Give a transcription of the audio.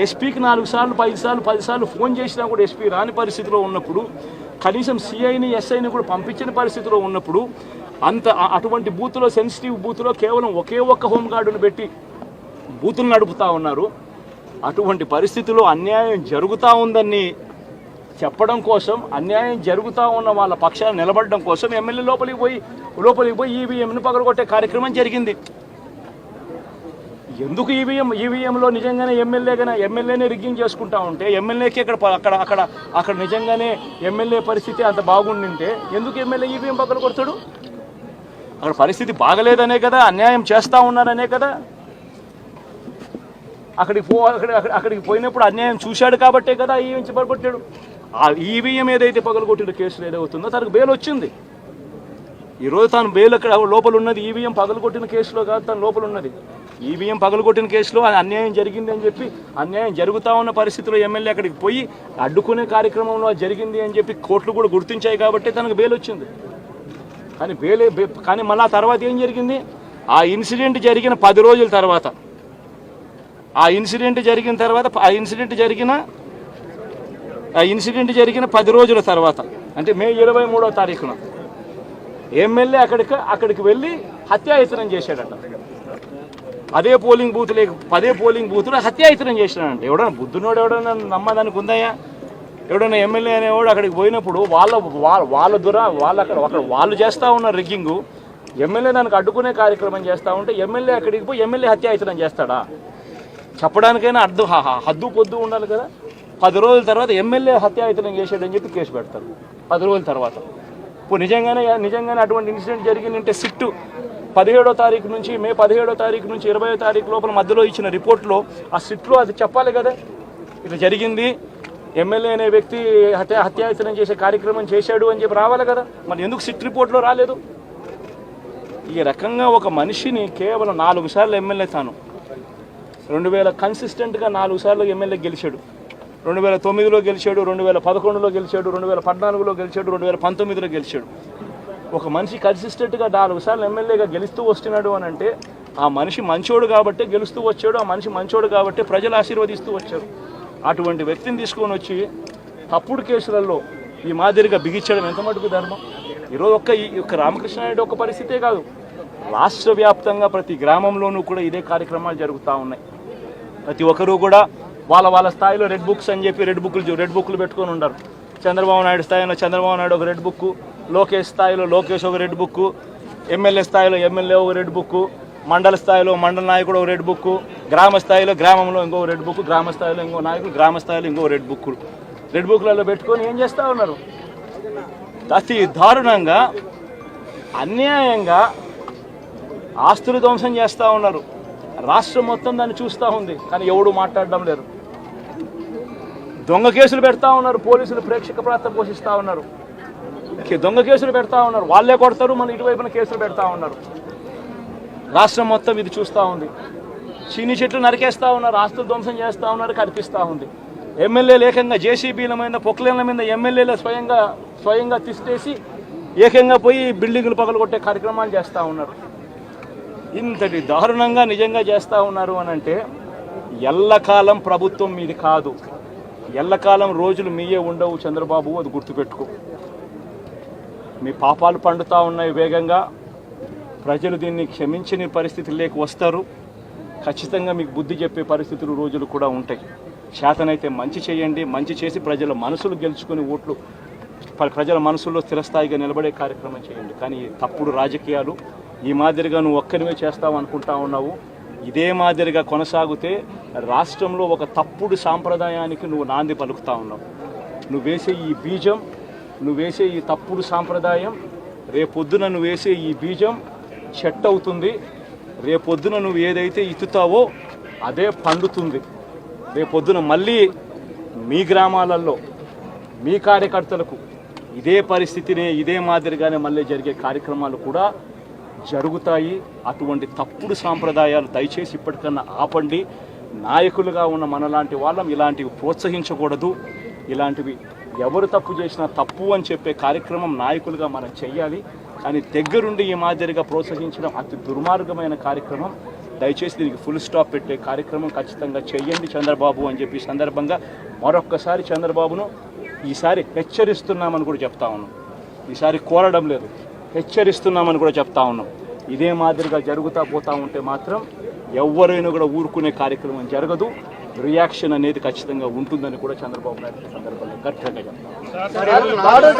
ఎస్పీకి 4 సార్లు 5 సార్లు 10 సార్లు ఫోన్ చేసినా కూడా ఎస్పీ రాని పరిస్థితిలో ఉన్నప్పుడు, కనీసం సిఐని ఎస్ఐని కూడా పంపించిన పరిస్థితిలో ఉన్నప్పుడు, అటువంటి బూత్లో, సెన్సిటివ్ బూత్లో కేవలం ఒకే ఒక్క హోంగార్డును పెట్టి బూతులు నడుపుతూ ఉన్నారు. అటువంటి పరిస్థితుల్లో అన్యాయం జరుగుతూ ఉందని చెప్పడం కోసం, అన్యాయం జరుగుతూ ఉన్న వాళ్ళ పక్షాన్ని నిలబడడం కోసం ఎమ్మెల్యే లోపలికి పోయి ఈవీఎంను పగలగొట్టే కార్యక్రమం జరిగింది. ఎందుకు ఈవీఎంలో నిజంగానే ఎమ్మెల్యేనే రిగ్గింగ్ చేసుకుంటా ఉంటే, ఎమ్మెల్యేకి అక్కడ నిజంగానే ఎమ్మెల్యే పరిస్థితి అంత బాగుండింటే ఎందుకు ఎమ్మెల్యే ఈవీఎం పగలగొడతాడు? అక్కడ పరిస్థితి బాగలేదనే కదా, అన్యాయం చేస్తూ ఉన్నారనే కదా. అక్కడికి పోయినప్పుడు అన్యాయం చూశాడు కాబట్టే కదా ఈవీఎం పగలగొట్టాడు. ఆ ఈవీఎం ఏదైతే పగలగొట్టిన కేసులు ఏదవుతుందో తనకు బెయిల్ వచ్చింది. ఈరోజు తాను బెయిల్ అక్కడ లోపల ఉన్నది ఈవీఎం పగలగొట్టిన కేసులో కాదు, తను లోపల ఉన్నది ఈవీఎం పగలగొట్టిన కేసులో. అన్యాయం జరిగింది అని చెప్పి, అన్యాయం జరుగుతూ ఉన్న పరిస్థితిలో ఎమ్మెల్యే అక్కడికి పోయి అడ్డుకునే కార్యక్రమంలో జరిగింది అని చెప్పి కోర్టులు కూడా గుర్తించాయి కాబట్టి తనకు బెయిల్ వచ్చింది. కానీ మళ్ళీ ఆ తర్వాత ఏం జరిగింది? ఆ ఇన్సిడెంట్ జరిగిన 10 రోజుల తర్వాత, ఆ ఇన్సిడెంట్ జరిగిన 10 రోజుల తర్వాత, అంటే మే 23వ తారీఖున ఎమ్మెల్యే అక్కడికి వెళ్ళి హత్యాయత్నం చేశాడట. అదే పోలింగ్ బూత్లో హత్యాయత్నం చేశాడంట. ఎవడన్నా బుద్ధునోడు ఎవడన్నా నమ్మదానికి ఉందయ్యా? ఎవడన్నా ఎమ్మెల్యే అనేవాడు అక్కడికి పోయినప్పుడు వాళ్ళు చేస్తూ ఉన్న రిగ్గింగు, ఎమ్మెల్యే దానికి అడ్డుకునే కార్యక్రమం చేస్తూ ఉంటే ఎమ్మెల్యే అక్కడికి పోయి ఎమ్మెల్యే హత్యాయత్నం చేస్తాడా? చెప్పడానికైనా హద్దు పొద్దు ఉండాలి కదా. 10 రోజుల తర్వాత ఎమ్మెల్యే హత్యాయత్నం చేశాడని చెప్పి కేసు పెడతారు 10 రోజుల తర్వాత. ఇప్పుడు నిజంగానే అటువంటి ఇన్సిడెంట్ జరిగిందంటే సిట్టు 17వ తారీఖు నుంచి, మే 17వ తారీఖు నుంచి 20వ తారీఖు లోపల మధ్యలో ఇచ్చిన రిపోర్ట్లో, ఆ సిట్లో అది చెప్పాలి కదా, ఇట్లా జరిగింది, ఎమ్మెల్యే అనే వ్యక్తి హత్యాయత్నం చేసే కార్యక్రమం చేశాడు అని చెప్పి రావాలి కదా. మరి ఎందుకు సిట్ రిపోర్ట్లో రాలేదు? ఈ రకంగా ఒక మనిషిని కేవలం 4 సార్లు ఎమ్మెల్యే, తాను 2000 కన్సిస్టెంట్గా 4 సార్లు ఎమ్మెల్యే గెలిచాడు. 2009లో గెలిచాడు, 2011లో గెలిచాడు, 2014లో గెలిచాడు, 2019లో గెలిచాడు. ఒక మనిషి కన్సిస్టెంట్గా 4 సార్లు ఎమ్మెల్యేగా గెలుస్తూ వస్తున్నాడు అని అంటే ఆ మనిషి మంచోడు కాబట్టే గెలుస్తూ వచ్చాడు, ఆ మనిషి మంచోడు కాబట్టే ప్రజలు ఆశీర్వదిస్తూ వచ్చారు. అటువంటి వ్యక్తిని తీసుకొని వచ్చి తప్పుడు కేసులలో ఈ మాదిరిగా బిగించడం ఎంత మటుకు ధర్మం? ఈరోజు ఒక్క రామకృష్ణారెడ్డి ఒక్క పరిస్థితే కాదు, రాష్ట్ర వ్యాప్తంగా ప్రతి గ్రామంలోనూ కూడా ఇదే కార్యక్రమాలు జరుగుతూ ఉన్నాయి. ప్రతి ఒక్కరూ కూడా వాళ్ళ స్థాయిలో రెడ్ బుక్స్ అని చెప్పి రెడ్ బుక్లు పెట్టుకొని ఉన్నారు. చంద్రబాబు నాయుడు స్థాయిలో చంద్రబాబు నాయుడు ఒక రెడ్ బుక్, లోకేష్ స్థాయిలో లోకేష్ ఒక రెడ్ బుక్, ఎమ్మెల్యే స్థాయిలో ఎమ్మెల్యే ఒక రెడ్ బుక్, మండల స్థాయిలో మండల నాయకుడు ఒక రెడ్ బుక్, గ్రామ స్థాయిలో గ్రామంలో ఇంకో రెడ్ బుక్, గ్రామ స్థాయిలో ఇంకో నాయకుడు, గ్రామ స్థాయిలో ఇంకో రెడ్ బుక్లలో పెట్టుకొని ఏం చేస్తూ ఉన్నారు? అతి దారుణంగా అన్యాయంగా ఆస్తులు ధ్వంసం చేస్తూ ఉన్నారు. రాష్ట్రం మొత్తం దాన్ని చూస్తూ ఉంది, కానీ ఎవడు మాట్లాడడం లేదు. దొంగ కేసులు పెడతా ఉన్నారు, పోలీసులు ప్రేక్షక పాత్ర పోషిస్తూ ఉన్నారు. దొంగ కేసులు పెడతా ఉన్నారు, వాళ్ళే కొడతారు, మన ఇటువైపున కేసులు పెడతా ఉన్నారు. రాష్ట్రం మొత్తం ఇది చూస్తూ ఉంది. చీని చెట్లు నరికేస్తూ ఉన్నారు, ఆస్తులు ధ్వంసం చేస్తూ ఉన్నారు, కనిపిస్తూ ఉంది. ఎమ్మెల్యేలు ఏకంగా జేసీబీల మీద, పొక్లేన్ల మీద ఎమ్మెల్యేలు స్వయంగా తీసేసి ఏకంగా పోయి బిల్డింగులు పగలగొట్టే కార్యక్రమాలు చేస్తూ ఉన్నారు. ఇంతటి దారుణంగా నిజంగా చేస్తూ ఉన్నారు అని అంటే ఎల్లకాలం ప్రభుత్వం మీది కాదు, ఎల్లకాలం రోజులు మీయే ఉండవు చంద్రబాబు, అది గుర్తుపెట్టుకో. మీ పాపాలు పండుతూ ఉన్నాయి వేగంగా. ప్రజలు దీన్ని క్షమించని పరిస్థితి లేక వస్తారు. ఖచ్చితంగా మీకు బుద్ధి చెప్పే పరిస్థితులు రోజులు కూడా ఉంటాయి. శాతనైతే మంచి చేయండి, మంచి చేసి ప్రజల మనసులు గెలుచుకుని ఓట్లు ప్రజల మనసుల్లో స్థిరస్థాయిగా నిలబడే కార్యక్రమం చేయండి. కానీ తప్పుడు రాజకీయాలు ఈ మాదిరిగా నువ్వు ఒక్కరివే చేస్తావు అనుకుంటా ఉన్నావు. ఇదే మాదిరిగా కొనసాగితే రాష్ట్రంలో ఒక తప్పుడు సాంప్రదాయానికి నువ్వు నాంది పలుకుతా ఉన్నావు. నువ్వు వేసే ఈ బీజం, నువ్వు వేసే ఈ తప్పుడు సాంప్రదాయం, రేపొద్దున నువ్వు వేసే ఈ బీజం చెట్టు అవుతుంది. రేపొద్దున నువ్వు ఏదైతే ఇత్తుతావో అదే పండుతుంది. రేపొద్దున మళ్ళీ మీ గ్రామాలలో మీ కార్యకర్తలకు ఇదే పరిస్థితిని, ఇదే మాదిరిగానే మళ్ళీ జరిగే కార్యక్రమాలు కూడా జరుగుతాయి. అటువంటి తప్పుడు సాంప్రదాయాలు దయచేసి ఇప్పటికన్నా ఆపండి. నాయకులుగా ఉన్న మనలాంటి వాళ్ళం ఇలాంటివి ప్రోత్సహించకూడదు. ఇలాంటివి ఎవరు తప్పు చేసినా తప్పు అని చెప్పే కార్యక్రమం నాయకులుగా మనం చెయ్యాలి. కానీ దగ్గరుండి ఈ మాదిరిగా ప్రోత్సహించడం అతి దుర్మార్గమైన కార్యక్రమం. దయచేసి దీనికి ఫుల్ స్టాప్ పెట్టే కార్యక్రమం ఖచ్చితంగా చేయండి చంద్రబాబు అని చెప్పి సందర్భంగా మరొక్కసారి చంద్రబాబును ఈసారి హెచ్చరిస్తున్నామని కూడా చెప్తా ఉన్నాం. ఈసారి కోరడం లేదు, హెచ్చరిస్తున్నామని కూడా చెప్తా ఉన్నాం. ఇదే మాదిరిగా జరుగుతూ పోతూ ఉంటే మాత్రం ఎవరైనా కూడా ఊరుకునే కార్యక్రమం జరగదు, రియాక్షన్ అనేది ఖచ్చితంగా ఉంటుందని కూడా చంద్రబాబు నాయుడు సందర్భంగా గట్టిగా చెప్తాం.